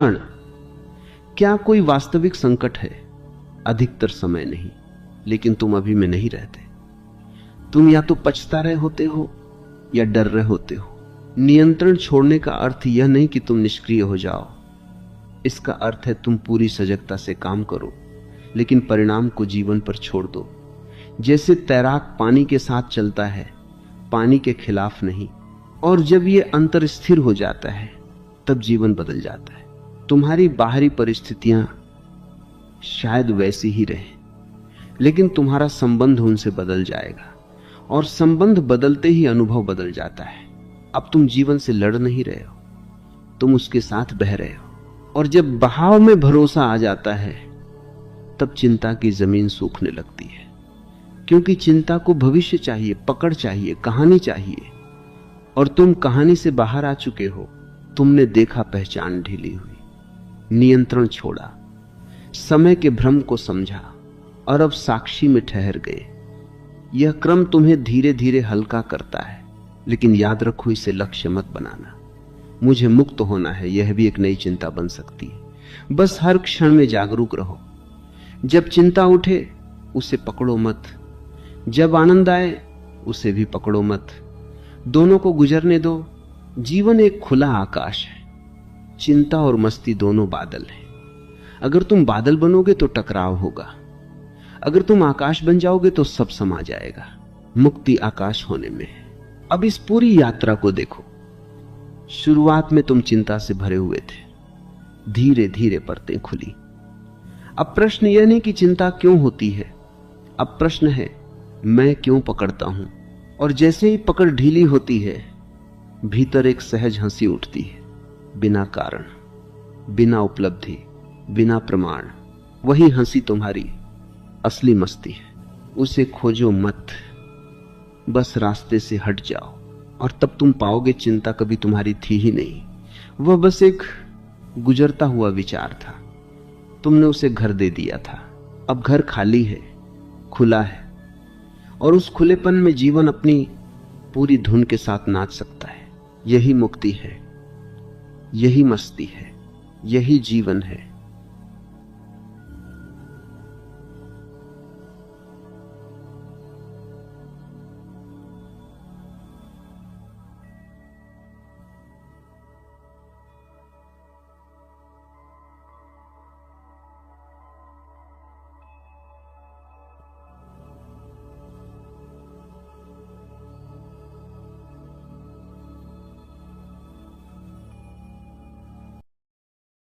क्षण क्या कोई वास्तविक संकट है? अधिकतर समय नहीं, लेकिन तुम अभी में नहीं रहते। तुम या तो पछता रहे होते हो या डर रहे होते हो। नियंत्रण छोड़ने का अर्थ यह नहीं कि तुम निष्क्रिय हो जाओ। इसका अर्थ है तुम पूरी सजगता से काम करो, लेकिन परिणाम को जीवन पर छोड़ दो। जैसे तैराक पानी के साथ चलता है, पानी के खिलाफ नहीं। और जब यह अंतर स्थिर हो जाता है, तब जीवन बदल जाता है। तुम्हारी बाहरी परिस्थितियां शायद वैसी ही रहे, लेकिन तुम्हारा संबंध उनसे बदल जाएगा, और संबंध बदलते ही अनुभव बदल जाता है। अब तुम जीवन से लड़ नहीं रहे हो, तुम उसके साथ बह रहे हो। और जब बहाव में भरोसा आ जाता है, तब चिंता की जमीन सूखने लगती है, क्योंकि चिंता को भविष्य चाहिए, पकड़ चाहिए, कहानी चाहिए। और तुम कहानी से बाहर आ चुके हो। तुमने देखा पहचान ढीली हुई, नियंत्रण छोड़ा, समय के भ्रम को समझा, और अब साक्षी में ठहर गए। यह क्रम तुम्हें धीरे धीरे हल्का करता है, लेकिन याद रखो, इसे लक्ष्य मत बनाना। मुझे मुक्त होना है, यह भी एक नई चिंता बन सकती है। बस हर क्षण में जागरूक रहो। जब चिंता उठे, उसे पकड़ो मत। जब आनंद आए, उसे भी पकड़ो मत। दोनों को गुजरने दो। जीवन एक खुला आकाश है। चिंता और मस्ती दोनों बादल हैं। अगर तुम बादल बनोगे तो टकराव होगा, अगर तुम आकाश बन जाओगे तो सब समा जाएगा। मुक्ति आकाश होने में है। अब इस पूरी यात्रा को देखो। शुरुआत में तुम चिंता से भरे हुए थे, धीरे धीरे परतें खुली। अब प्रश्न यह नहीं कि चिंता क्यों होती है, अब प्रश्न है मैं क्यों पकड़ता हूं। और जैसे ही पकड़ ढीली होती है, भीतर एक सहज हंसी उठती है, बिना कारण, बिना उपलब्धि, बिना प्रमाण। वही हंसी तुम्हारी असली मस्ती है। उसे खोजो मत, बस रास्ते से हट जाओ, और तब तुम पाओगे चिंता कभी तुम्हारी थी ही नहीं। वह बस एक गुजरता हुआ विचार था। तुमने उसे घर दे दिया था। अब घर खाली है, खुला है, और उस खुलेपन में जीवन अपनी पूरी धुन के साथ नाच सकता है। यही मुक्ति है, यही मस्ती है, यही जीवन है।